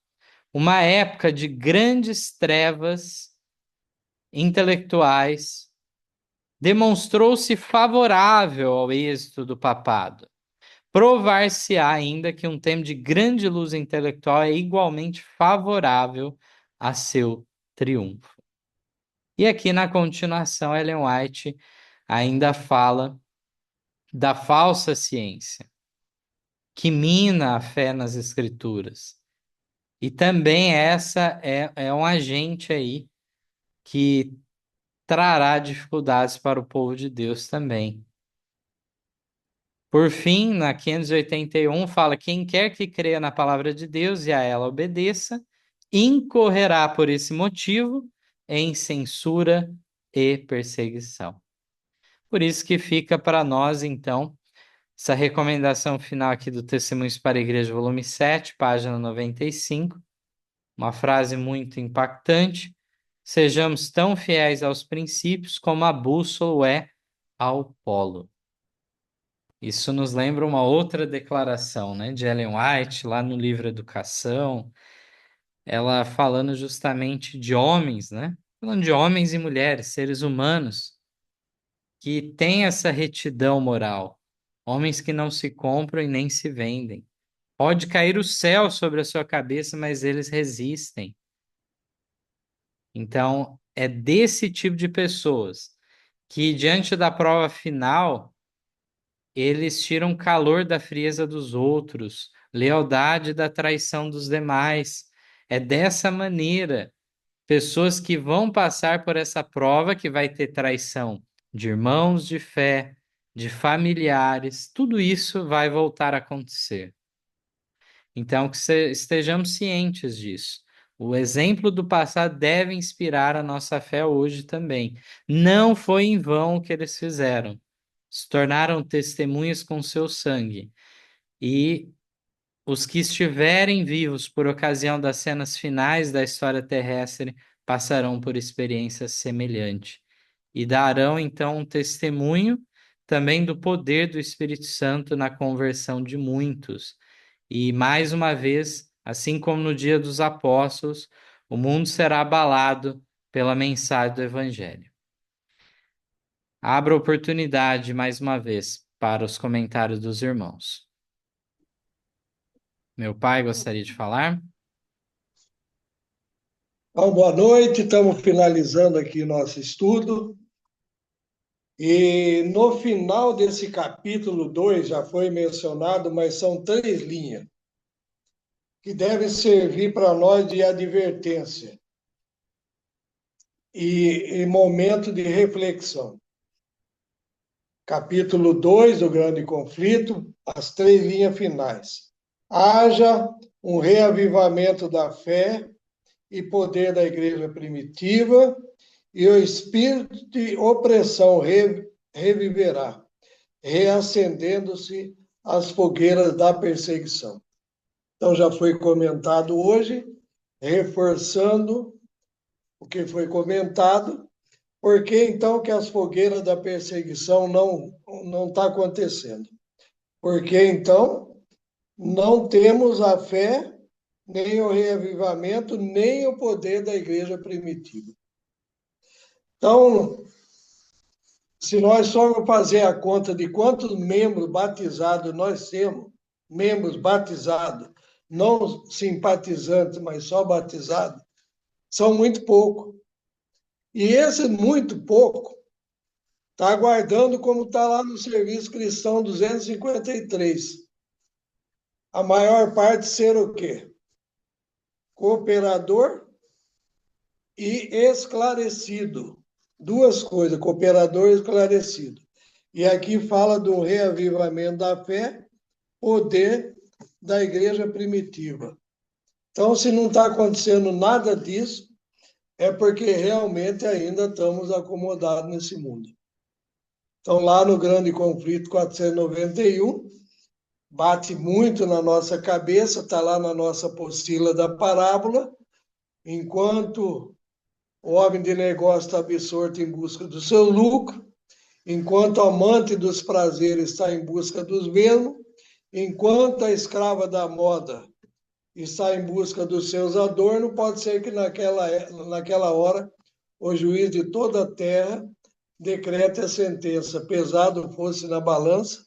uma época de grandes trevas intelectuais demonstrou-se favorável ao êxito do papado. Provar-se-á ainda que um tempo de grande luz intelectual é igualmente favorável a seu triunfo. E aqui na continuação, Ellen White ainda fala da falsa ciência, que mina a fé nas escrituras. E também essa é um agente aí que trará dificuldades para o povo de Deus também. Por fim, na 581, fala: quem quer que creia na palavra de Deus e a ela obedeça, incorrerá por esse motivo em censura e perseguição. Por isso que fica para nós, então, essa recomendação final aqui do Testemunhos para a Igreja, volume 7, página 95, uma frase muito impactante: sejamos tão fiéis aos princípios como a bússola é ao polo. Isso nos lembra uma outra declaração, né, de Ellen White, lá no livro Educação, ela falando justamente de homens, né, falando de homens e mulheres, seres humanos, que têm essa retidão moral, homens que não se compram e nem se vendem. Pode cair o céu sobre a sua cabeça, mas eles resistem. Então, é desse tipo de pessoas que, diante da prova final, eles tiram calor da frieza dos outros, lealdade da traição dos demais. É dessa maneira, pessoas que vão passar por essa prova, que vai ter traição de irmãos de fé, de familiares, tudo isso vai voltar a acontecer. Então, que estejamos cientes disso. O exemplo do passado deve inspirar a nossa fé hoje também. Não foi em vão o que eles fizeram. Se tornaram testemunhas com seu sangue. E os que estiverem vivos por ocasião das cenas finais da história terrestre passarão por experiência semelhante. E darão, então, um testemunho também do poder do Espírito Santo na conversão de muitos. E, mais uma vez, assim como no dia dos apóstolos, o mundo será abalado pela mensagem do Evangelho. Abro a oportunidade, mais uma vez, para os comentários dos irmãos. Meu pai gostaria de falar? Então, boa noite, estamos finalizando aqui nosso estudo. E no final desse capítulo 2, já foi mencionado, mas são 3 linhas que devem servir para nós de advertência e momento de reflexão. Capítulo 2 do grande conflito, as 3 linhas finais. Haja um reavivamento da fé e poder da igreja primitiva, e o espírito de opressão reviverá, reacendendo-se as fogueiras da perseguição. Então, já foi comentado hoje, reforçando o que foi comentado, por que então que as fogueiras da perseguição não está acontecendo? Porque então não temos a fé, nem o reavivamento, nem o poder da igreja primitiva. Então, se nós formos fazer a conta de quantos membros batizados nós temos, membros batizados, não simpatizantes, mas só batizados, são muito pouco. E esse muito pouco está aguardando como está lá no Serviço Cristão 253. A maior parte ser o quê? Cooperador e esclarecido. 2 coisas, cooperador e esclarecido. E aqui fala do reavivamento da fé, poder da igreja primitiva. Então, se não está acontecendo nada disso, é porque realmente ainda estamos acomodados nesse mundo. Então, lá no Grande Conflito 491, bate muito na nossa cabeça, está lá na nossa apostila da parábola, enquanto o homem de negócio está absorto em busca do seu lucro, enquanto o amante dos prazeres está em busca dos mesmos, enquanto a escrava da moda está em busca dos seus adornos, pode ser que naquela hora o juiz de toda a terra decrete a sentença, pesado fosse na balança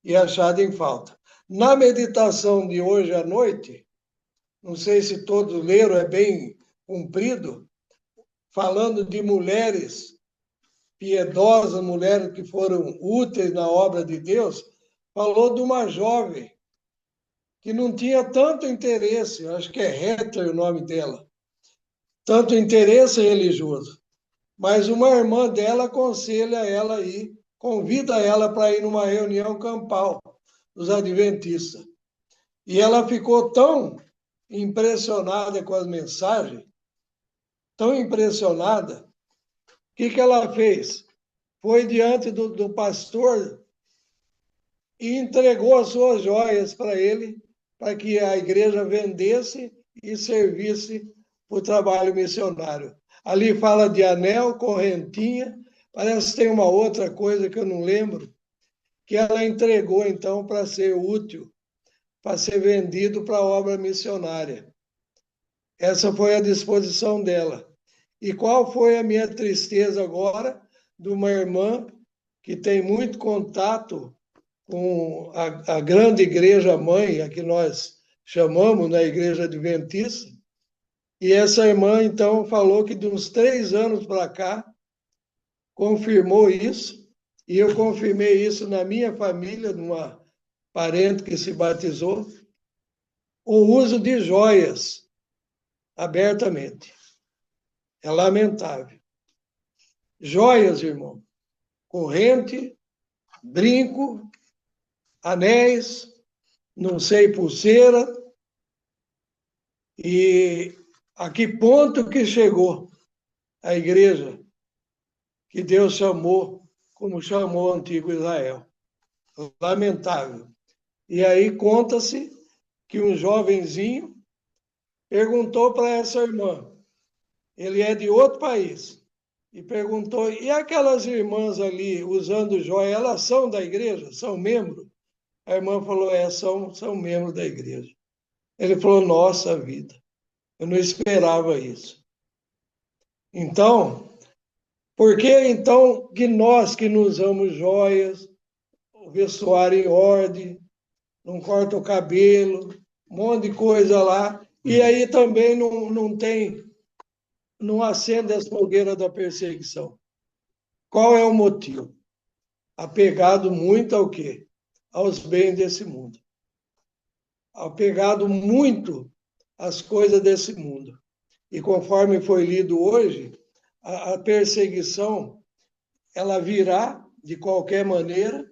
e achado em falta. Na meditação de hoje à noite, não sei se todos leram, é bem comprido, falando de mulheres piedosas, mulheres que foram úteis na obra de Deus, falou de uma jovem que não tinha tanto interesse, acho que é Heather o nome dela, tanto interesse religioso, mas uma irmã dela aconselha ela a ir, convida ela para ir numa reunião campal dos adventistas. E ela ficou tão impressionada com as mensagens, tão impressionada, o que ela fez? Foi diante do pastor e entregou as suas joias para ele, para que a igreja vendesse e servisse para o trabalho missionário. Ali fala de anel, correntinha, parece que tem uma outra coisa que eu não lembro, que ela entregou, então, para ser útil, para ser vendido para a obra missionária. Essa foi a disposição dela. E qual foi a minha tristeza agora de uma irmã que tem muito contato com a grande igreja mãe, a que nós chamamos na igreja adventista, e essa irmã, então, falou que de uns 3 anos para cá, confirmou isso, e eu confirmei isso na minha família, numa parente que se batizou, o uso de joias abertamente. É lamentável. Joias, irmão, corrente, brinco, anéis, não sei, pulseira, e a que ponto que chegou a igreja que Deus chamou, como chamou o antigo Israel. Lamentável. E aí conta-se que um jovenzinho perguntou para essa irmã, ele é de outro país, e perguntou: e aquelas irmãs ali usando joia, elas são da igreja? São membros? A irmã falou: são membros da igreja. Ele falou: nossa vida, eu não esperava isso. Então, por que então que nós que não usamos joias, o vestuário em ordem, não corta o cabelo, um monte de coisa lá, e aí também não acende as fogueiras da perseguição? Qual é o motivo? Apegado muito ao quê? Aos bens desse mundo. Apegado muito às coisas desse mundo. E conforme foi lido hoje, a perseguição ela virá de qualquer maneira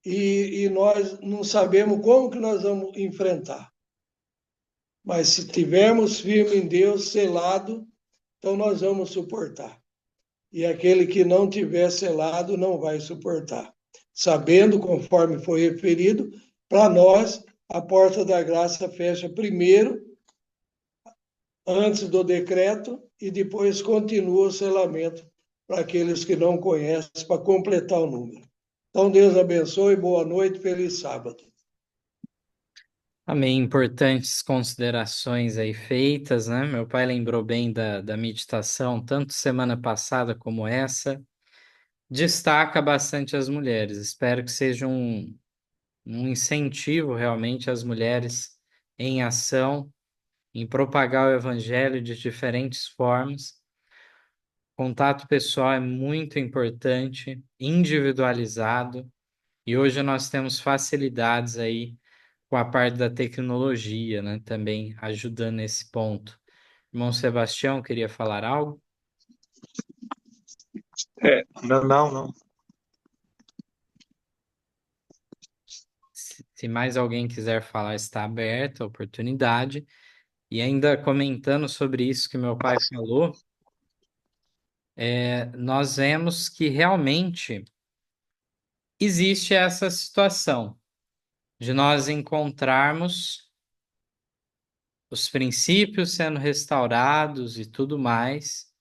e nós não sabemos como que nós vamos enfrentar. Mas se tivermos firme em Deus, selado, então nós vamos suportar. E aquele que não tiver selado não vai suportar. Sabendo, conforme foi referido, para nós, a porta da graça fecha primeiro, antes do decreto, e depois continua o selamento para aqueles que não conhecem, para completar o número. Então, Deus abençoe, boa noite, feliz sábado. Amém. Importantes considerações aí feitas, né? Meu pai lembrou bem da meditação, tanto semana passada como essa. Destaca bastante as mulheres. Espero que seja um incentivo realmente às mulheres em ação, em propagar o evangelho de diferentes formas. Contato pessoal é muito importante, individualizado, e hoje nós temos facilidades aí com a parte da tecnologia, né? Também ajudando nesse ponto. Irmão Sebastião, queria falar algo? Não. Se mais alguém quiser falar, está aberta a oportunidade. E ainda comentando sobre isso que meu pai falou, nós vemos que realmente existe essa situação de nós encontrarmos os princípios sendo restaurados e tudo mais,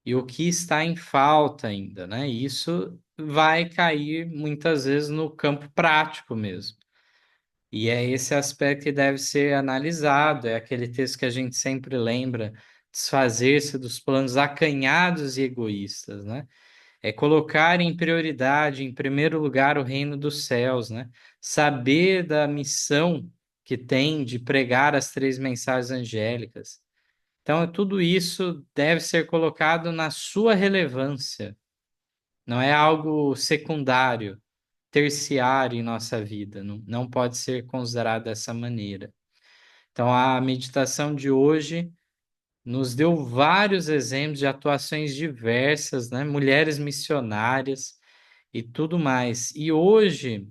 e o que está em falta ainda, né? Isso vai cair muitas vezes no campo prático mesmo. E é esse aspecto que deve ser analisado, é aquele texto que a gente sempre lembra, desfazer-se dos planos acanhados e egoístas, né? É colocar em prioridade, em primeiro lugar, o reino dos céus, né? Saber da missão que tem de pregar as três mensagens angélicas. Então, tudo isso deve ser colocado na sua relevância. Não é algo secundário, terciário em nossa vida. Não pode ser considerado dessa maneira. Então, a meditação de hoje nos deu vários exemplos de atuações diversas, né? Mulheres missionárias e tudo mais. E hoje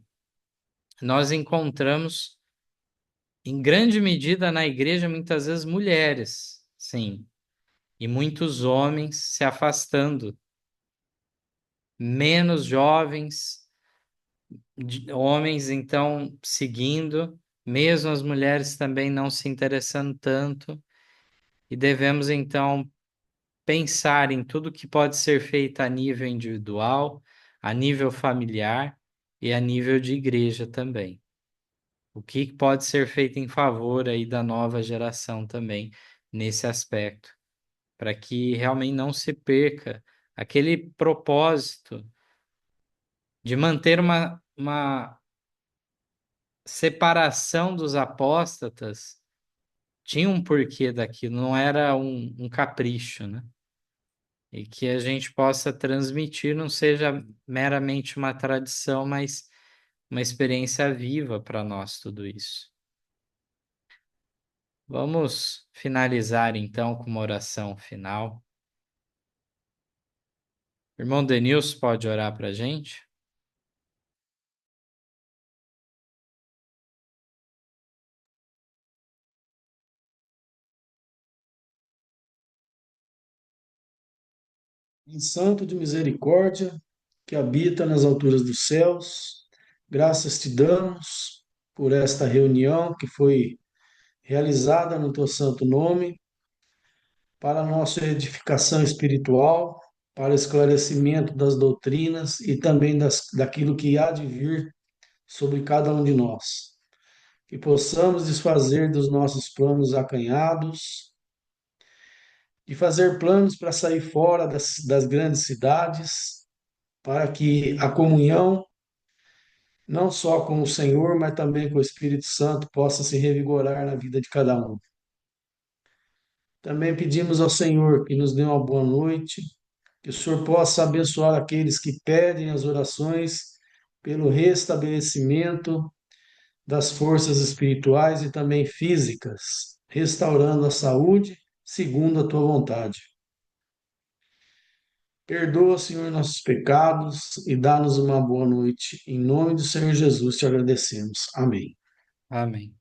nós encontramos, em grande medida, na igreja, muitas vezes mulheres, sim, e muitos homens se afastando, menos jovens, homens então seguindo, mesmo as mulheres também não se interessando tanto, e devemos então pensar em tudo que pode ser feito a nível individual, a nível familiar e a nível de igreja também. O que pode ser feito em favor aí da nova geração também nesse aspecto, para que realmente não se perca aquele propósito de manter uma separação dos apóstatas. Tinha um porquê daquilo, não era um capricho, né? E que a gente possa transmitir, não seja meramente uma tradição, mas uma experiência viva para nós, tudo isso. Vamos finalizar então com uma oração final. Irmão Denilson, pode orar para a gente? Em Santo de misericórdia, que habita nas alturas dos céus, graças te damos por esta reunião que foi realizada no teu santo nome, para a nossa edificação espiritual, para o esclarecimento das doutrinas e também daquilo que há de vir sobre cada um de nós. Que possamos desfazer dos nossos planos acanhados, de fazer planos para sair fora das grandes cidades, para que a comunhão, não só com o Senhor, mas também com o Espírito Santo, possa se revigorar na vida de cada um. Também pedimos ao Senhor que nos dê uma boa noite, que o Senhor possa abençoar aqueles que pedem as orações pelo restabelecimento das forças espirituais e também físicas, restaurando a saúde segundo a tua vontade. Perdoa, Senhor, nossos pecados e dá-nos uma boa noite. Em nome do Senhor Jesus te agradecemos. Amém. Amém.